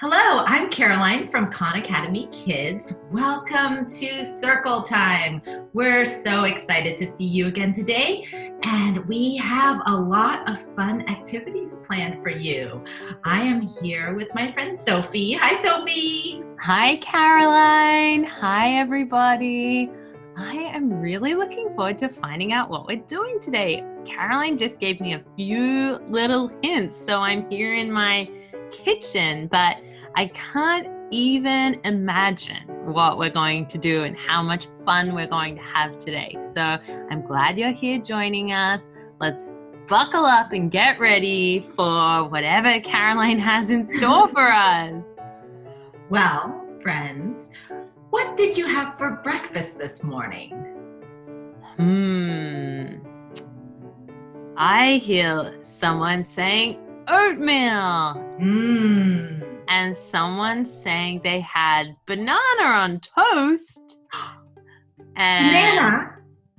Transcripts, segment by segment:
Hello, I'm Caroline from Khan Academy Kids. Welcome to Circle Time. We're so excited to see you again today, and we have a lot of fun activities planned for you. I am here with my friend Sophie. Hi, Sophie. Hi, Caroline. Hi, everybody. I am really looking forward to finding out what we're doing today. Caroline just gave me a few little hints, so I'm here in my kitchen, but I can't even imagine what we're going to do and how much fun we're going to have today. So I'm glad you're here joining us. Let's buckle up and get ready for whatever Caroline has in store for us. Well, friends, what did you have for breakfast this morning? I hear someone saying oatmeal. And someone saying they had banana on toast. Banana?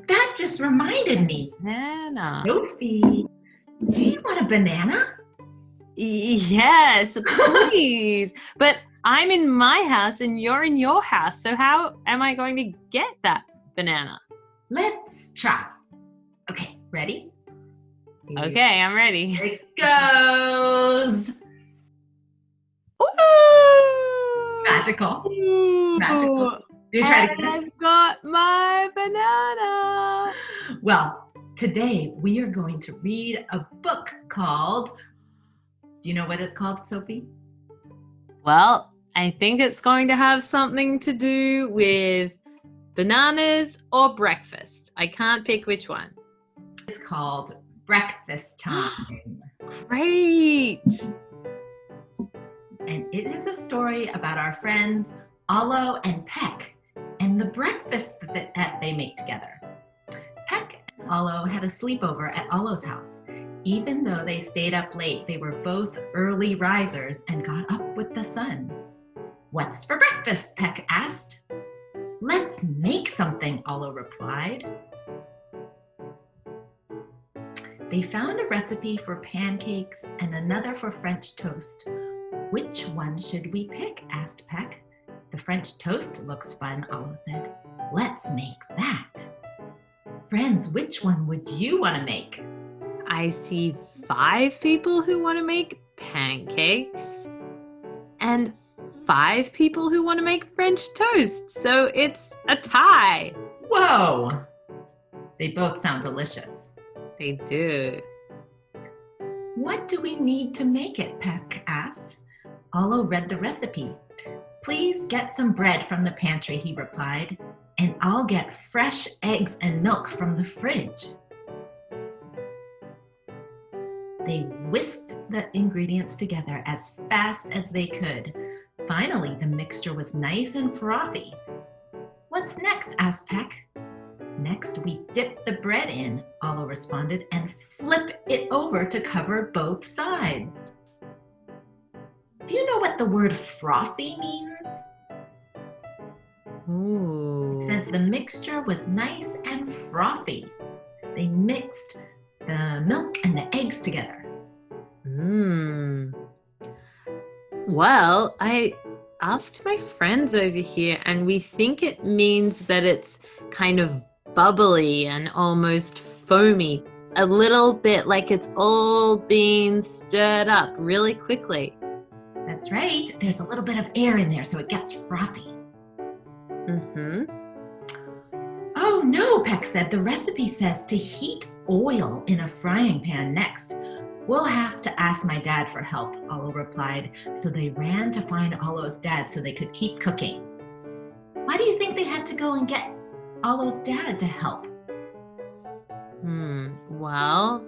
That just reminded me. Banana. Sophie, do you want a banana? Yes, please. But I'm in my house and you're in your house. So how am I going to get that banana? Let's try. Okay, ready? Okay, I'm ready. Here it goes. Ooh! Magical. Ooh. Magical. You try to get it? I've got my banana. Well, today we are going to read a book called, do you know what it's called, Sophie? Well, I think it's going to have something to do with bananas or breakfast. I can't pick which one. It's called Breakfast Time. Great! And it is a story about our friends Ollo and Peck and the breakfast that they make together. Peck and Ollo had a sleepover at Ollo's house. Even though they stayed up late, they were both early risers and got up with the sun. "What's for breakfast?" Peck asked. "Let's make something," Ollo replied. They found a recipe for pancakes and another for French toast. "Which one should we pick?" asked Peck. "The French toast looks fun," Ollo said. "Let's make that." Friends, which one would you want to make? I see 5 people who want to make pancakes and 5 people who want to make French toast. So it's a tie. Whoa! They both sound delicious. They do. "What do we need to make it?" Peck asked. Ollo read the recipe. "Please get some bread from the pantry," he replied, "and I'll get fresh eggs and milk from the fridge." They whisked the ingredients together as fast as they could. Finally, the mixture was nice and frothy. "What's next?" asked Peck. "Next, we dip the bread in," Ollo responded, "and flip it over to cover both sides." Do you know what the word frothy means? Ooh. It says the mixture was nice and frothy. They mixed the milk and the eggs together. Well, I asked my friends over here and we think it means that it's kind of bubbly and almost foamy. A little bit like it's all being stirred up really quickly. That's right. There's a little bit of air in there so it gets frothy. "Oh no," Peck said. "The recipe says to heat oil in a frying pan next." "We'll have to ask my dad for help," Ollo replied. So they ran to find Ollo's dad so they could keep cooking. Why do you think they had to go and get Ollo's dad to help? Well,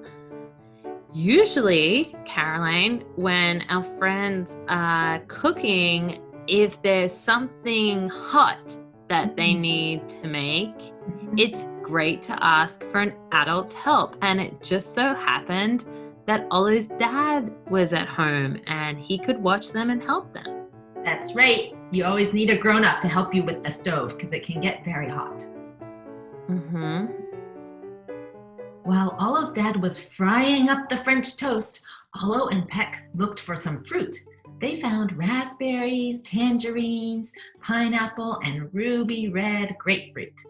usually, Caroline, when our friends are cooking, if there's something hot that they need to make, it's great to ask for an adult's help. And it just so happened that Ollo's dad was at home and he could watch them and help them. That's right. You always need a grown-up to help you with the stove because it can get very hot. While Ollo's dad was frying up the French toast, Ollo and Peck looked for some fruit. They found raspberries, tangerines, pineapple, and ruby red grapefruit.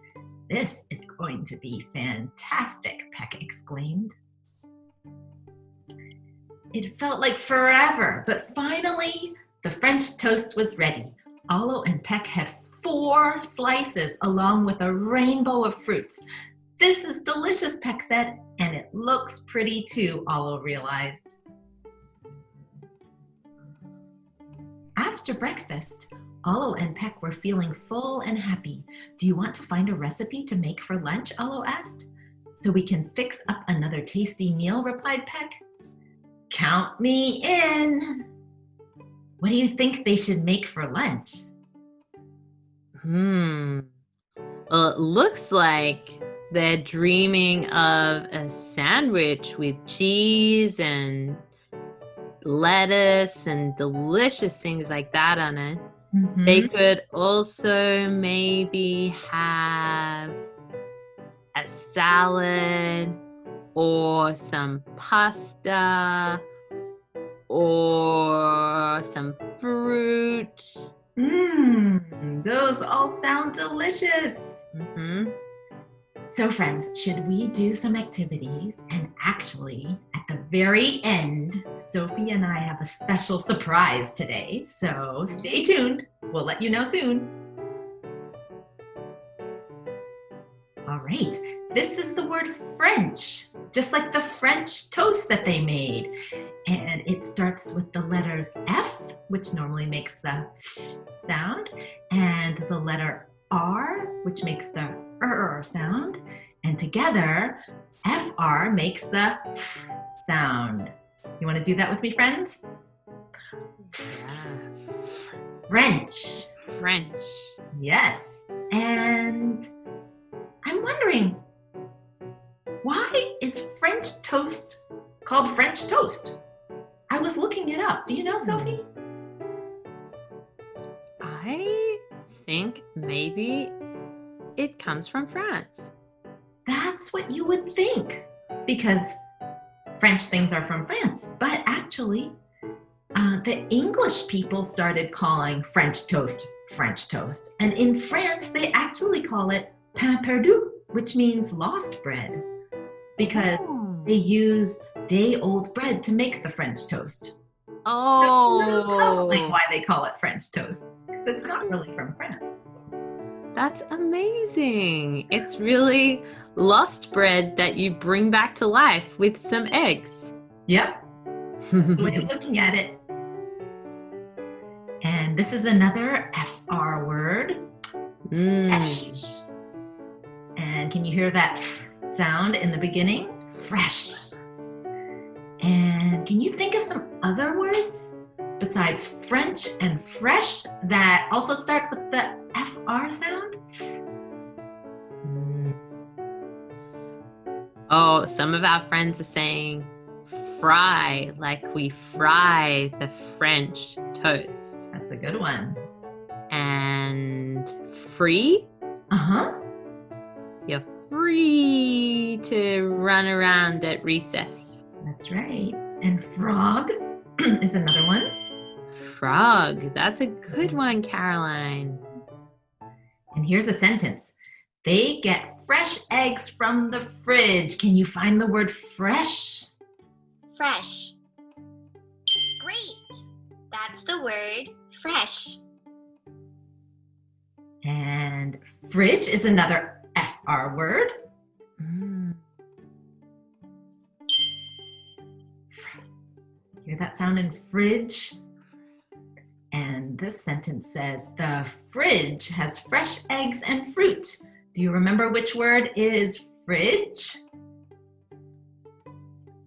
This is going to be fantastic, Peck exclaimed. It felt like forever, but finally the French toast was ready. Ollo and Peck had 4 slices along with a rainbow of fruits. This is delicious, Peck said, and it looks pretty too, Ollo realized. After breakfast, Ollo and Peck were feeling full and happy. Do you want to find a recipe to make for lunch? Ollo asked. So we can fix up another tasty meal, replied Peck. Count me in. What do you think they should make for lunch? Well, it looks like they're dreaming of a sandwich with cheese and lettuce and delicious things like that on it. Mm-hmm. They could also maybe have a salad or some pasta or some fruit. Those all sound delicious. Mm-hmm. So friends, should we do some activities? And actually, at the very end, Sophie and I have a special surprise today. So stay tuned. We'll let you know soon. All right, this is the word French, just like the French toast that they made. And it starts with the letters F, which normally makes the F sound, and the letter R, which makes the sound. And together, FR makes the F sound. You want to do that with me, friends? Yeah. French. French. Yes. And I'm wondering, why is French toast called French toast? I was looking it up. Do you know, Sophie? I think maybe it comes from France. That's what you would think, because French things are from France. But actually, the English people started calling French toast. And in France, they actually call it pain perdu, which means lost bread, because they use day-old bread to make the French toast. Oh, So puzzling why they call it French toast, because it's not really from France. That's amazing. It's really lost bread that you bring back to life with some eggs. Yep, the way of looking at it. And this is another FR word, fresh. And can you hear that F sound in the beginning? Fresh. And can you think of some other words besides French and fresh that also start with the FR sound? Oh, some of our friends are saying fry, like we fry the French toast. That's a good one. And free? Uh-huh. You're free to run around at recess. That's right. And frog is another one. Frog. That's a good one, Caroline. And here's a sentence. They get fresh eggs from the fridge. Can you find the word fresh? Fresh. Great. That's the word fresh. And fridge is another FR word. Hear that sound in fridge? And this sentence says, the fridge has fresh eggs and fruit. Do you remember which word is fridge?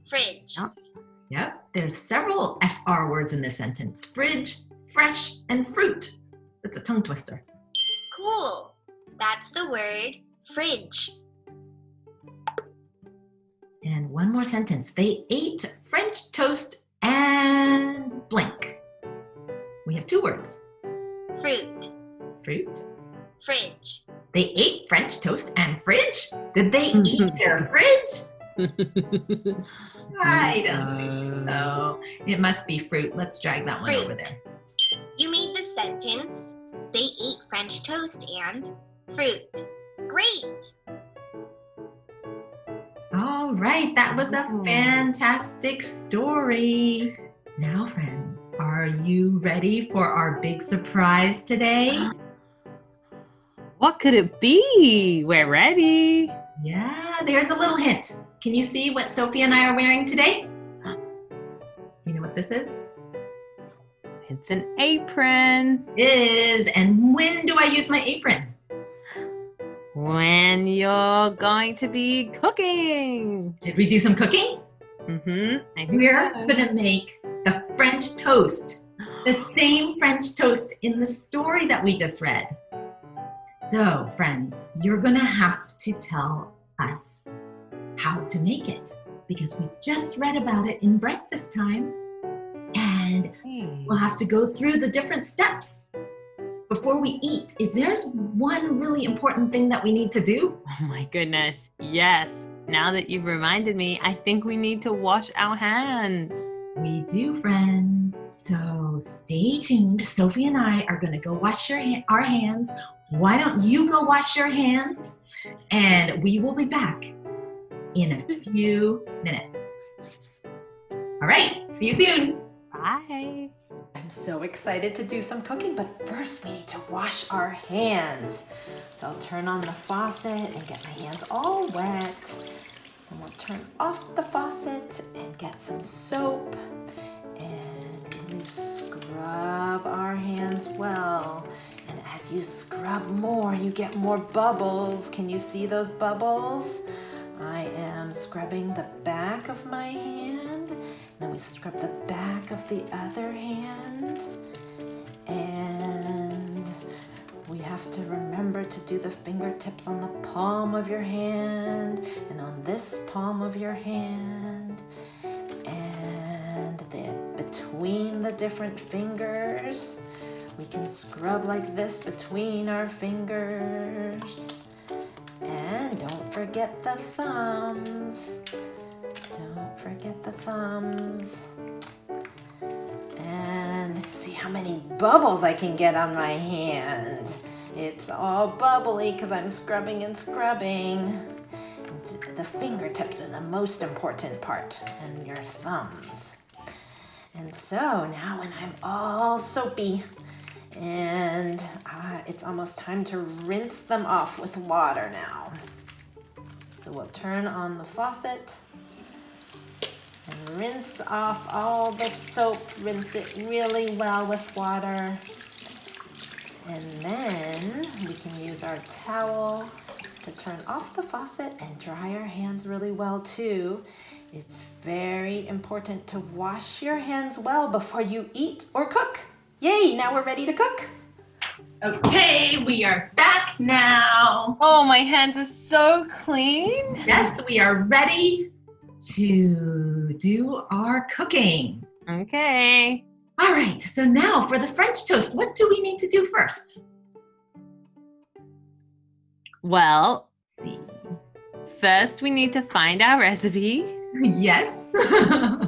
Fridge. Yep, there's several FR words in this sentence. Fridge, fresh, and fruit. That's a tongue twister. Cool. That's the word fridge. And one more sentence. They ate French toast and blank. We have 2 words. Fruit. Fruit. Fridge. They ate French toast and fridge? Did they eat their fridge? I don't think so. It must be fruit. Let's drag that one Fruit. over there. You made the sentence, they ate French toast and fruit. Great! All right, that was a fantastic story. Now, friends, are you ready for our big surprise today? What could it be? We're ready. Yeah, there's a little hint. Can you see what Sophie and I are wearing today? You know what this is? It's an apron. It is. And when do I use my apron? When you're going to be cooking. Did we do some cooking? Mm-hmm. We're gonna make the French toast. The same French toast in the story that we just read. So, friends, you're gonna have to tell us how to make it because we just read about it in breakfast time and we'll have to go through the different steps before we eat. Is there one really important thing that we need to do? Oh my goodness. Yes. Now that you've reminded me, I think we need to wash our hands. We do, friends. So stay tuned. Sophie and I are going to go wash our hands. Why don't you go wash your hands? And we will be back in a few minutes. All right. See you soon. Bye. I'm so excited to do some cooking, but first we need to wash our hands. So I'll turn on the faucet and get my hands all wet. And we'll turn off the faucet and get some soap. And we scrub our hands well. And as you scrub more, you get more bubbles. Can you see those bubbles? I am scrubbing the back of my hand. Then we scrub the back of the other hand. And we have to remember to do the fingertips on the palm of your hand and on this palm of your hand. And then between the different fingers, we can scrub like this between our fingers. And don't forget the thumbs. Don't forget the thumbs. And see how many bubbles I can get on my hand. It's all bubbly because I'm scrubbing and scrubbing. The fingertips are the most important part, and your thumbs. And so now when I'm all soapy, and it's almost time to rinse them off with water now. So we'll turn on the faucet and rinse off all the soap. Rinse it really well with water. And then we can use our towel to turn off the faucet and dry our hands really well too. It's very important to wash your hands well before you eat or cook. Yay, now we're ready to cook. Okay, we are back now. Oh, my hands are so clean. Yes, we are ready to do our cooking. Okay. All right, so now for the French toast, what do we need to do first? Well, Let's see. first we need to find our recipe Yes.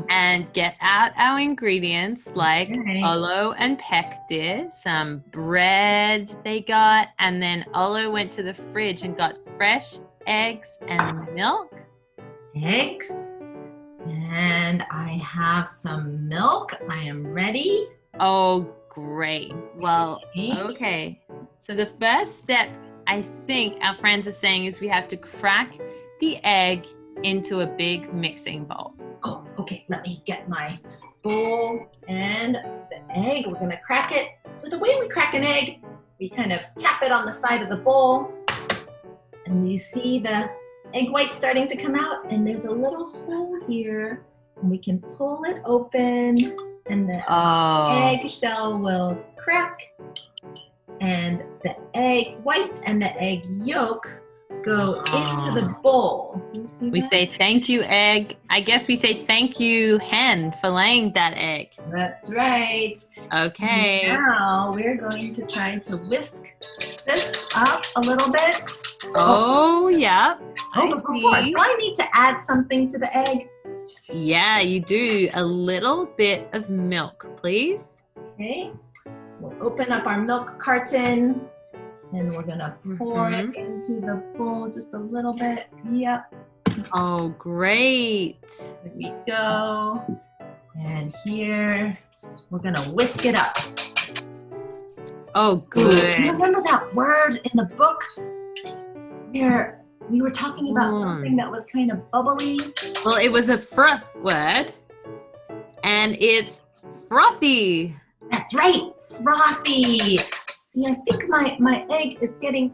and get out our ingredients like Okay. Ollo and Peck did. Some bread they got, and then Ollo went to the fridge and got fresh eggs and milk. Eggs. And I have some milk. I am ready. Oh, great. Well, Okay. okay. So the first step, I think our friends are saying, is we have to crack the egg into a big mixing bowl. Oh, okay. Let me get my bowl and the egg. We're going to crack it. So the way we crack an egg, we kind of tap it on the side of the bowl. And you see the egg white starting to come out. And there's a little hole here. And we can pull it open. And the egg shell will crack. And the egg white and the egg yolk go into the bowl. Do you see We that? say thank you, egg. I guess we say thank you, hen, for laying that egg. That's right. Okay. Now we're going to try to whisk this up a little bit. Oh, yep. Oh, I but before, see. do I need to add something to the egg? Yeah, you do. A little bit of milk, please. Okay. We'll open up our milk carton and we're gonna pour it into the bowl just a little bit. Yep. Oh, great. There we go. And here, we're gonna whisk it up. Oh, Do you good. remember that word in the book where we were talking about something that was kind of bubbly? Well, it was a froth word, and it's frothy. That's right, frothy. See, I think my egg is getting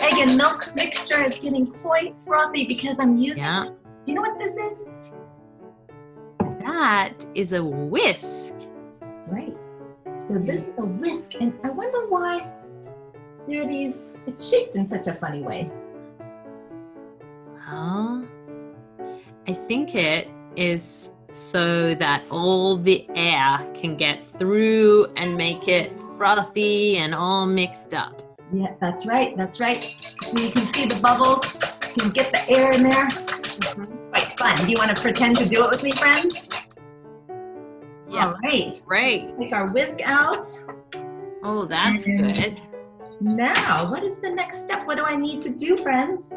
egg and milk mixture is getting quite frothy because I'm using, do you know what this is? That is a whisk. That's right. So this is a whisk, and I wonder why it's shaped in such a funny way. Well, I think it is so that all the air can get through and make it frothy and all mixed up. Yeah, that's right. That's right. So you can see the bubbles. You can get the air in there. Quite fun. Do you want to pretend to do it with me, friends? Yeah. All right. Great. Take our whisk out. Oh, that's good. Now, what is the next step? What do I need to do, friends?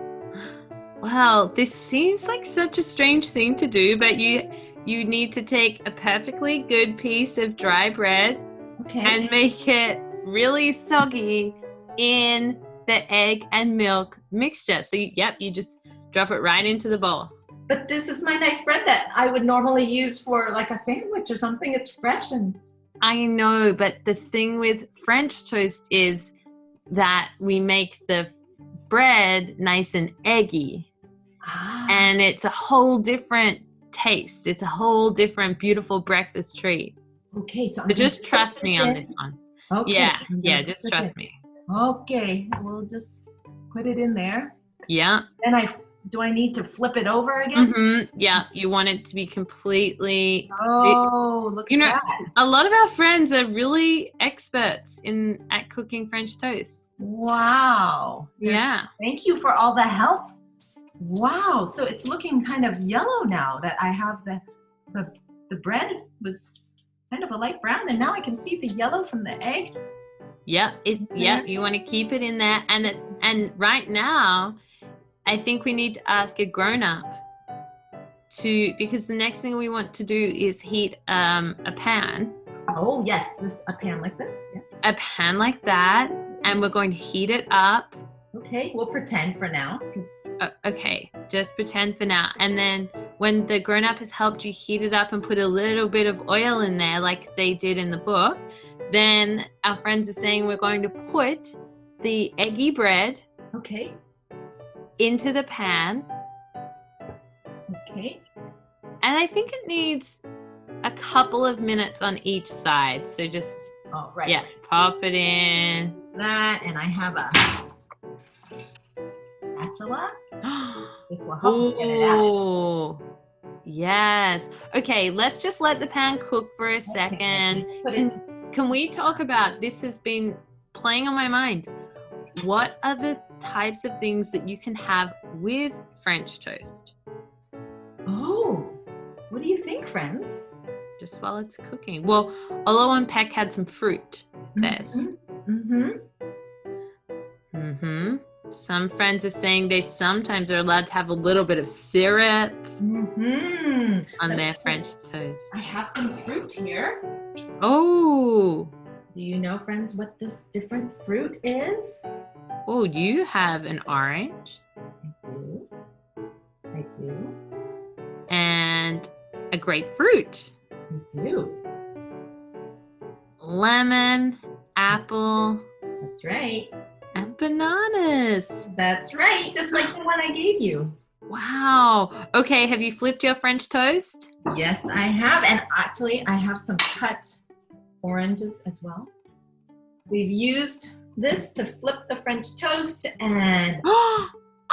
Well, this seems like such a strange thing to do, but you need to take a perfectly good piece of dry bread and make it really soggy in the egg and milk mixture. So you just drop it right into the bowl. But this is my nice bread that I would normally use for like a sandwich or something. It's fresh and... I know, but the thing with French toast is that we make the bread nice and eggy. And it's a whole different taste. It's a whole different beautiful breakfast treat. Okay, so just trust me on this one. Okay. Yeah, just trust me. Okay, we'll just put it in there. Yeah. Then do I need to flip it over again? Yeah, you want it to be completely... Oh, look at that. A lot of our friends are really experts at cooking French toast. Wow. Yeah. Thank you for all the help. Wow, so it's looking kind of yellow now that I have the bread was kind of a light brown and now I can see the yellow from the egg. Yep, you want to keep it in there and right now I think we need to ask a grown-up because the next thing we want to do is heat a pan. Oh yes, a pan like this. Yeah. A pan like that, and we're going to heat it up. Okay, we'll pretend for now. Okay, just pretend for now. And then when the grown-up has helped you heat it up and put a little bit of oil in there like they did in the book, then our friends are saying we're going to put the eggy bread into the pan. Okay. And I think it needs a couple of minutes on each side. So just, pop it in. That, and I have a spatula. This will help me get it out. Yes. Okay, let's just let the pan cook for a second. Can we talk about, this has been playing on my mind. What are the types of things that you can have with French toast? Oh, what do you think, friends? Just while it's cooking. Well, Ollo and Peck had some fruit. Some friends are saying they sometimes are allowed to have a little bit of syrup on their French toast. I have some fruit here. Oh. Do you know, friends, what this different fruit is? Oh, you have an orange. I do. And a grapefruit. I do. Lemon, apple. That's right. And bananas. That's right, just like the one I gave you. Wow. Okay, have you flipped your French toast? Yes, I have. And actually, I have some cut oranges as well. We've used this to flip the French toast and...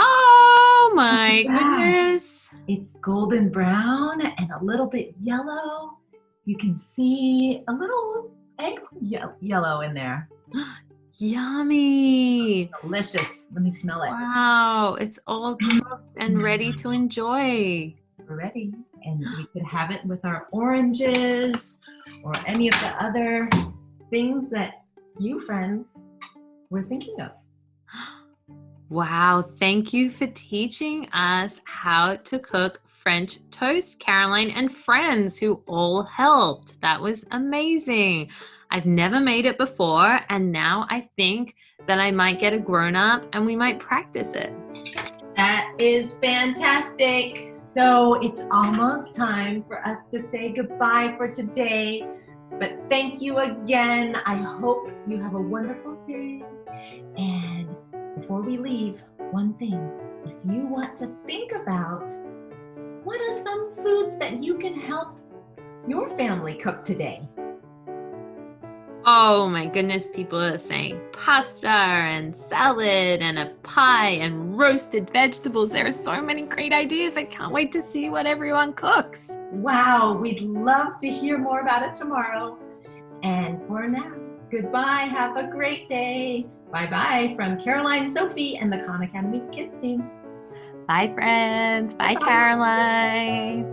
Oh my goodness. It's golden brown and a little bit yellow. You can see a little egg yellow in there. Yummy. Delicious. Let me smell it. Wow. It's all cooked and ready to enjoy. We're ready. And we could have it with our oranges or any of the other things that you friends were thinking of. Wow, thank you for teaching us how to cook French toast, Caroline and friends who all helped. That was amazing. I've never made it before, and now I think that I might get a grown-up and we might practice it. That is fantastic. So it's almost time for us to say goodbye for today. But thank you again. I hope you have a wonderful day. And before we leave, one thing. If you want to think about what are some foods that you can help your family cook today? Oh my goodness, people are saying pasta and salad and a pie and roasted vegetables. There are so many great ideas. I can't wait to see what everyone cooks. Wow, we'd love to hear more about it tomorrow. And for now, goodbye. Have a great day. Bye-bye from Caroline and Sophie and the Khan Academy Kids team. Bye, friends. Bye, Bye. Caroline.